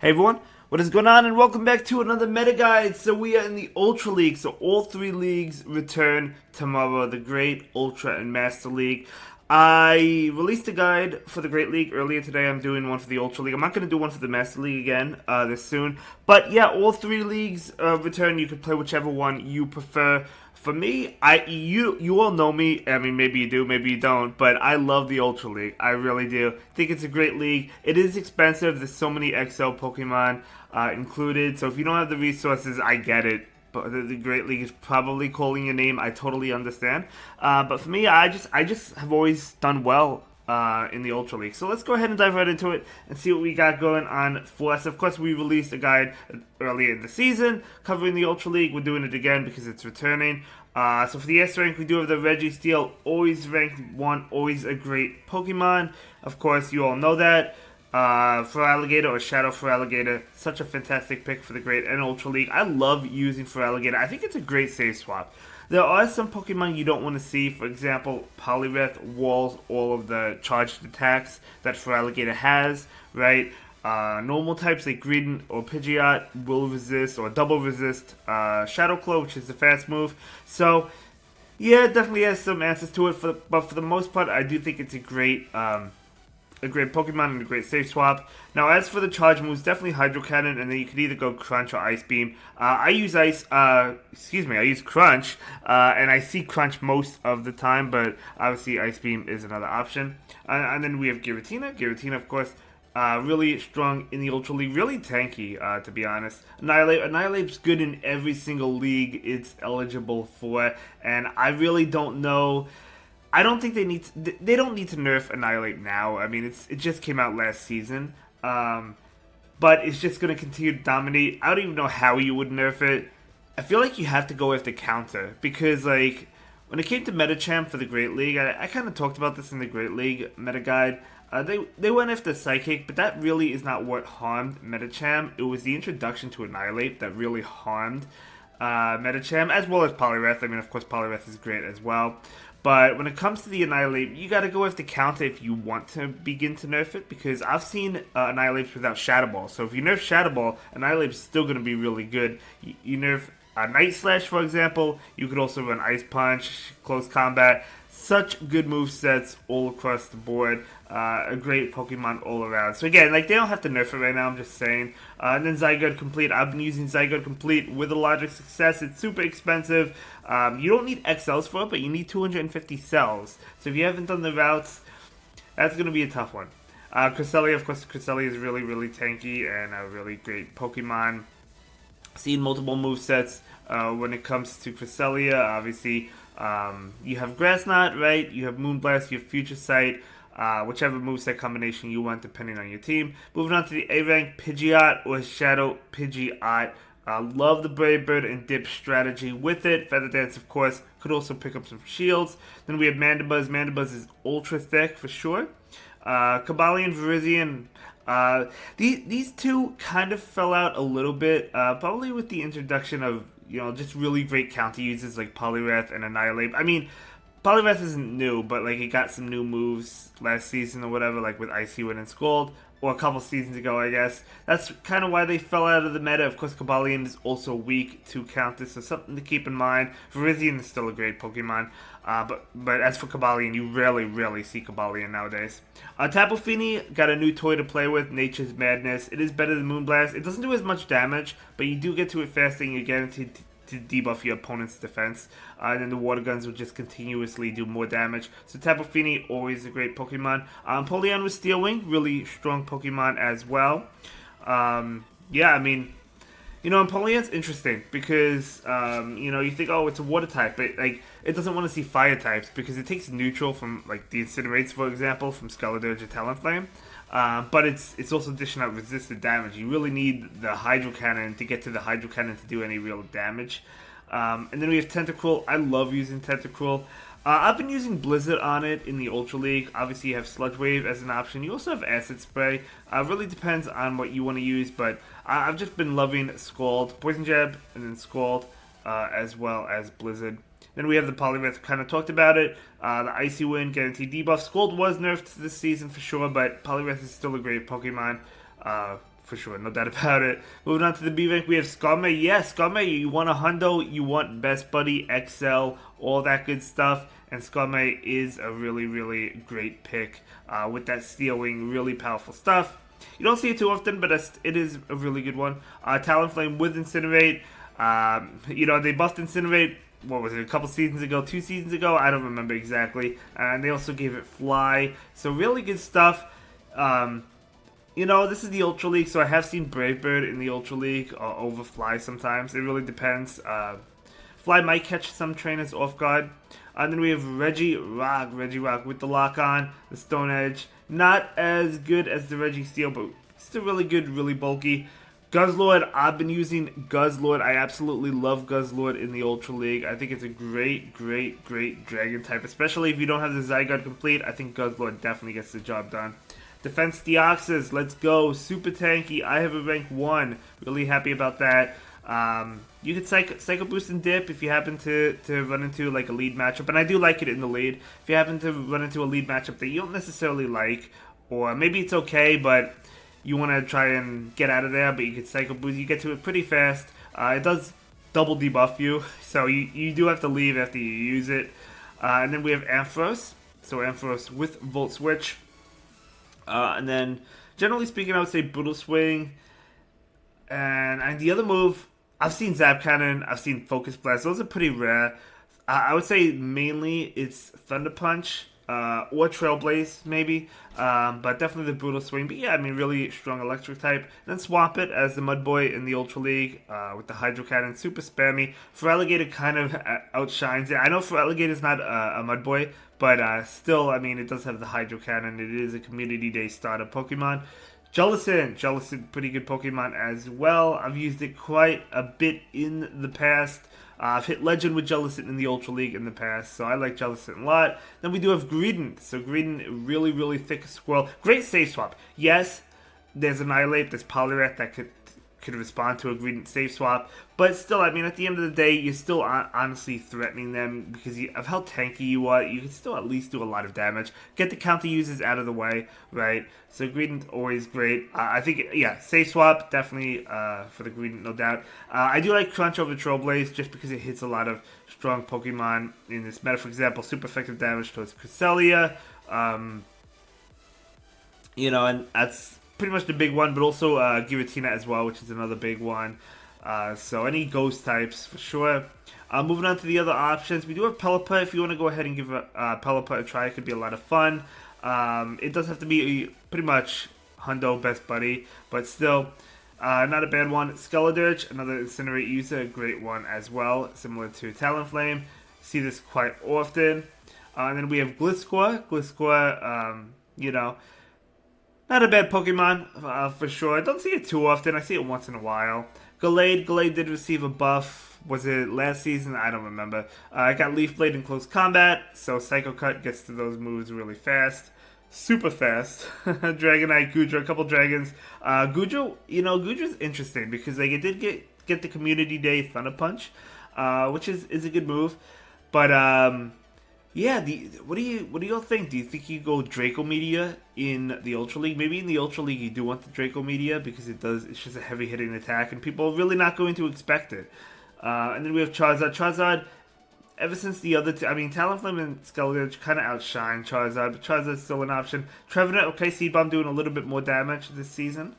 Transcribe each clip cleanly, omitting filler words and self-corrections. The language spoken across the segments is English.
Hey everyone, what is going on and welcome back to another meta guide. So we are in the Ultra League, so all three leagues return tomorrow, the Great, Ultra, and Master League. I released a guide for the Great League earlier today. I'm doing one for the Ultra League. I'm not going to do one for the Master League again this soon. But yeah, all three leagues return. You can play whichever one you prefer. For me, you all know me. I mean, maybe you do, maybe you don't. But I love the Ultra League. I really do. Think it's a great league. It is expensive. There's so many XL Pokemon included. So if you don't have the resources, I get it. But the Great League is probably calling your name. I totally understand. But for me, I just have always done well in the Ultra League. So let's go ahead and dive right into it and see what we got going on for us. Of course, we released a guide earlier in the season covering the Ultra League. We're doing it again because it's returning. So for the S rank, we do have the Registeel, always ranked 1, always a great Pokemon. Of course, you all know that. Feraligatr or Shadow Feraligatr, such a fantastic pick for the Great and Ultra League. I love using Feraligatr. I think it's a great save swap. There are some Pokemon you don't want to see. For example, Poliwrath walls all of the charged attacks that Feraligatr has, right? Normal types like Greedent or Pidgeot will resist or double resist Shadow Claw, which is the fast move. So, yeah, it definitely has some answers to it. But for the most part, I do think it's a great Pokemon and a great save swap. Now, as for the charge moves, definitely Hydro Cannon, and then you could either go Crunch or Ice Beam. I use I use Crunch, and I see Crunch most of the time, but obviously Ice Beam is another option. And then we have Giratina. Giratina, of course, really strong in the Ultra League, really tanky, to be honest. Annihilate's good in every single league it's eligible for, and I really don't know. I don't think they don't need to nerf Annihilate now. I mean, it just came out last season, but it's just going to continue to dominate. I don't even know how you would nerf it. I feel like you have to go after counter because, like, when it came to Metachamp for the Great League, I kind of talked about this in the Great League Meta Guide. They went after Psychic, but that really is not what harmed Metachamp. It was the introduction to Annihilate that really harmed Metachamp, as well as Poliwrath. I mean, of course, Poliwrath is great as well. But when it comes to the Annihilate, you gotta go after counter if you want to begin to nerf it, because I've seen Annihilates without Shadow Ball. So if you nerf Shadow Ball, Annihilate's still gonna be really good. You nerf Night Slash, for example, you could also run Ice Punch, Close Combat. Such good move sets all across the board. A great Pokemon all around. So again, like, they don't have to nerf it right now, I'm just saying. And then Zygarde Complete. I've been using Zygarde Complete with a lot of success. It's super expensive. You don't need XLs for it, but you need 250 cells. So if you haven't done the routes, that's going to be a tough one. Cresselia, of course, Cresselia is really, really tanky and a really great Pokemon. Seen multiple movesets when it comes to Cresselia. Obviously, you have Grass Knot, right? You have Moonblast, you have Future Sight, whichever moveset combination you want, depending on your team. Moving on to the A rank, Pidgeot or Shadow Pidgeot. Love the Brave Bird and Dip strategy with it. Feather Dance, of course, could also pick up some shields. Then we have Mandibuzz. Mandibuzz is ultra thick for sure. Cobalion, Virizion. These two kind of fell out a little bit, probably with the introduction of, just really great counter users like Poliwrath and Annihilate. I mean, Poliwrath isn't new, but like, it got some new moves last season or whatever, like with Icy Wind and Scald, or a couple seasons ago, I guess. That's kind of why they fell out of the meta. Of course, Cobalion is also weak to counters, so something to keep in mind. Virizion is still a great Pokemon, but as for Cobalion, you rarely see Cobalion nowadays. Tapu Fini got a new toy to play with, Nature's Madness. It is better than Moonblast. It doesn't do as much damage, but you do get to it faster, and you're guaranteed to debuff your opponent's defense. And then the water guns will just continuously do more damage. So Tapu Fini, always a great Pokemon. Polion with Steel Wing, really strong Pokemon as well. Yeah, I mean, Empoleon's interesting because, you think, oh, it's a water type, but, like, it doesn't want to see fire types because it takes neutral from, like, the Incinerates, for example, from Skeledirge or Talonflame. But it's also dishing out resisted damage. You really need the Hydro Cannon to get to the Hydro Cannon to do any real damage. And then we have Tentacruel. I love using Tentacruel. I've been using Blizzard on it in the Ultra League. Obviously, you have Sludge Wave as an option. You also have Acid Spray. Really depends on what you want to use, but I've just been loving Scald, Poison Jab, and then Scald, as well as Blizzard. Then we have the Poliwrath, kind of talked about it. The Icy Wind, guaranteed debuff. Scald was nerfed this season for sure, but Poliwrath is still a great Pokemon for sure, no doubt about it. Moving on to the B rank, we have Skarmory. Yes, Skarmory, you want a hundo, you want Best Buddy, XL, all that good stuff. And Skarmory is a really, really great pick with that Steel Wing, really powerful stuff. You don't see it too often, but it is a really good one. Talonflame with Incinerate. They buffed Incinerate, what was it, a couple seasons ago, 2 seasons ago? I don't remember exactly. And they also gave it Fly. So really good stuff. This is the Ultra League, so I have seen Brave Bird in the Ultra League over Fly sometimes. It really depends. Fly might catch some trainers off guard. And then we have Regirock with the lock on, the Stone Edge. Not as good as the Registeel, but still really good, really bulky. Guzzlord, I've been using Guzzlord. I absolutely love Guzzlord in the Ultra League. I think it's a great, great, great Dragon type, especially if you don't have the Zygarde complete. I think Guzzlord definitely gets the job done. Defense Deoxys, let's go. Super tanky. I have a rank 1. Really happy about that. You could Psycho Boost and Dip if you happen to run into like a lead matchup, and I do like it in the lead. If you happen to run into a lead matchup that you don't necessarily like, or maybe it's okay, but you want to try and get out of there, but you could Psycho Boost, you get to it pretty fast. It does double debuff you, so you do have to leave after you use it. And then we have Ampharos, so Ampharos with Volt Switch. And then, generally speaking, I would say Brutal Swing. And the other move, I've seen Zap Cannon, I've seen Focus Blast. Those are pretty rare. I would say mainly it's Thunder Punch or Trailblaze, maybe. But definitely the Brutal Swing. But yeah, I mean, really strong electric type. And then swap it as the Mud Boy in the Ultra League with the Hydro Cannon. Super spammy. Feraligatr kind of outshines it. I know Feraligatr's not a Mud Boy, but still, I mean, it does have the Hydro Cannon. It is a Community Day starter Pokemon. Jellicent, pretty good Pokemon as well. I've used it quite a bit in the past. I've hit Legend with Jellicent in the Ultra League in the past, so I like Jellicent a lot. Then we do have Greedent. So Greedent, really, really thick squirrel. Great safe swap. Yes, there's Annihilate, there's Poliwrath that could respond to a Greedent safe swap, but still, I mean, at the end of the day, you're still honestly threatening them because of how tanky you are. You can still at least do a lot of damage. Get the counter users out of the way, right? So Greedent, always great. I think, yeah, safe swap, definitely for the Greedent, no doubt. I do like Crunch over Trailblaze just because it hits a lot of strong Pokemon in this meta. For example, super effective damage towards Cresselia. And that's pretty much the big one, but also Giratina as well, which is another big one. So any ghost types for sure. Moving on to the other options, we do have Pelipper. If you want to go ahead and give Pelipper a try, it could be a lot of fun. It does have to be pretty much Hundo Best Buddy, but still not a bad one. Skeledirge, another Incinerate user, a great one as well, similar to Talonflame. See this quite often. And then we have Gliscor. Not a bad Pokemon, for sure. I don't see it too often. I see it once in a while. Gallade did receive a buff. Was it last season? I don't remember. I got Leaf Blade in close combat, so Psycho Cut gets to those moves really fast. Super fast. Dragonite, Goodra, a couple dragons. Goodra's interesting because it did get the Community Day Thunder Punch, which is a good move. But yeah, what do you all think? Do you think you go Draco Media in the Ultra League? Maybe in the Ultra League you do want the Draco Media because it's just a heavy hitting attack and people are really not going to expect it. And then we have Charizard. Charizard, ever since the other two, I mean, Talonflame and Skeledirge kind of outshine Charizard, but Charizard's still an option. Trevenant, okay, Seed Bomb doing a little bit more damage this season.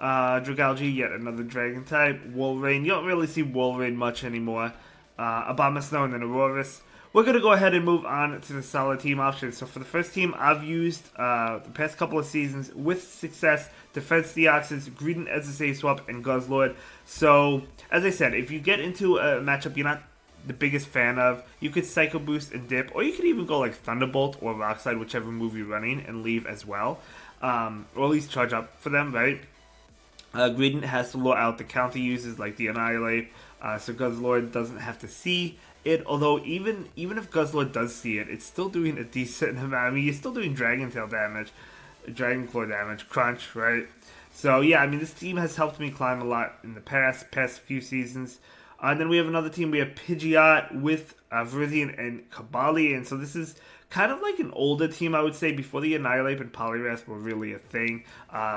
Dragalge, yet another Dragon type. Walrein, you don't really see Walrein much anymore. Abomasnow and then Aurorus. We're going to go ahead and move on to the solid team options. So for the first team, I've used the past couple of seasons with success Defense Deoxys, Greedent as a safe swap, and Guzzlord. So, as I said, if you get into a matchup you're not the biggest fan of, you could Psycho Boost and dip, or you could even go like Thunderbolt or Rock Slide, whichever move you're running, and leave as well. Or at least charge up for them, right? Greedent has to lure out the counter users like the Annihilate, so Guzzlord doesn't have to see it, although even if Guzzlord does see it, it's still doing a decent amount. I mean, you're still doing Dragon Tail damage, Dragon Claw damage, Crunch, right? So yeah, I mean, this team has helped me climb a lot in the past few seasons. And then we have another team. We have Pidgeot with Virizion and Cobalion. So this is kind of like an older team, I would say, before the Annihilate and Poliwrath were really a thing.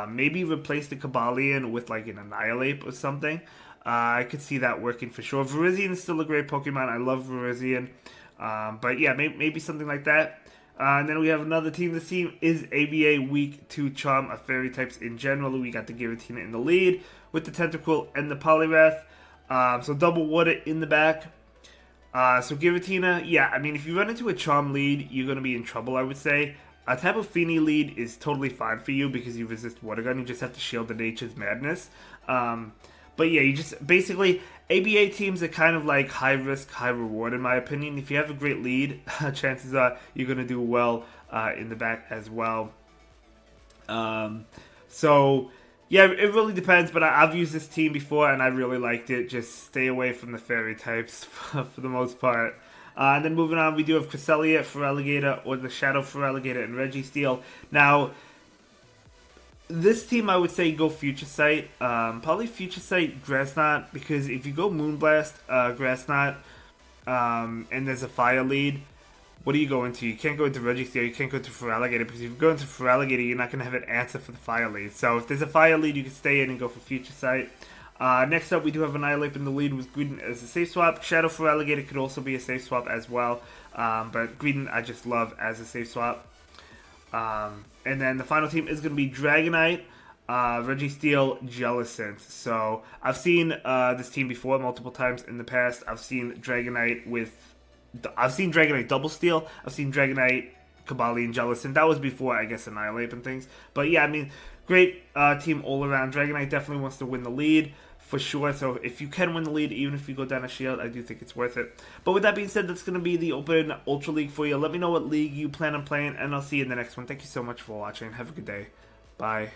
Maybe replace the Cobalion with like an Annihilate or something. I could see that working for sure. Virizion is still a great Pokemon. I love Virizion. But yeah, maybe something like that. And then we have another team. This team is ABA Weak 2 Charm of Fairy types in general. We got the Giratina in the lead with the Tentacool and the Poliwrath. So double water in the back. So Giratina, yeah, I mean, if you run into a Charm lead, you're going to be in trouble, I would say. A Tapu Fini lead is totally fine for you because you resist Water Gun. You just have to shield the Nature's Madness. But yeah, you just basically ABA teams are kind of like high risk, high reward in my opinion. If you have a great lead, chances are you're gonna do well in the back as well. So yeah, it really depends. But I've used this team before and I really liked it. Just stay away from the fairy types for the most part. And then moving on, we do have Cresselia, Feraligatr, or the Shadow Feraligatr, and Registeel. Now, this team, I would say go Future Sight. Probably Future Sight Grass Knot, because if you go Moonblast, Grass Knot, and there's a Fire lead, what do you go into? You can't go into Registeel, you can't go into Feraligatr, because if you go into Feraligatr, you're not going to have an answer for the Fire lead. So if there's a Fire lead, you can stay in and go for Future Sight. Next up, we do have Annihilate in the lead with Greedent as a safe swap. Shadow Feraligatr could also be a safe swap as well, but Greedent I just love as a safe swap. And then the final team is going to be Dragonite, Registeel, Jellicent. So I've seen this team before multiple times in the past. I've seen Dragonite Double Steel. I've seen Dragonite, Cobalion, Jellicent. That was before, I guess, Annihilate and things. But yeah, I mean, great team all around. Dragonite definitely wants to win the lead for sure. So if you can win the lead, even if you go down a shield, I do think it's worth it. But with that being said, that's going to be the Open Ultra League for you. Let me know what league you plan on playing, and I'll see you in the next one. Thank you so much for watching. Have a good day. Bye.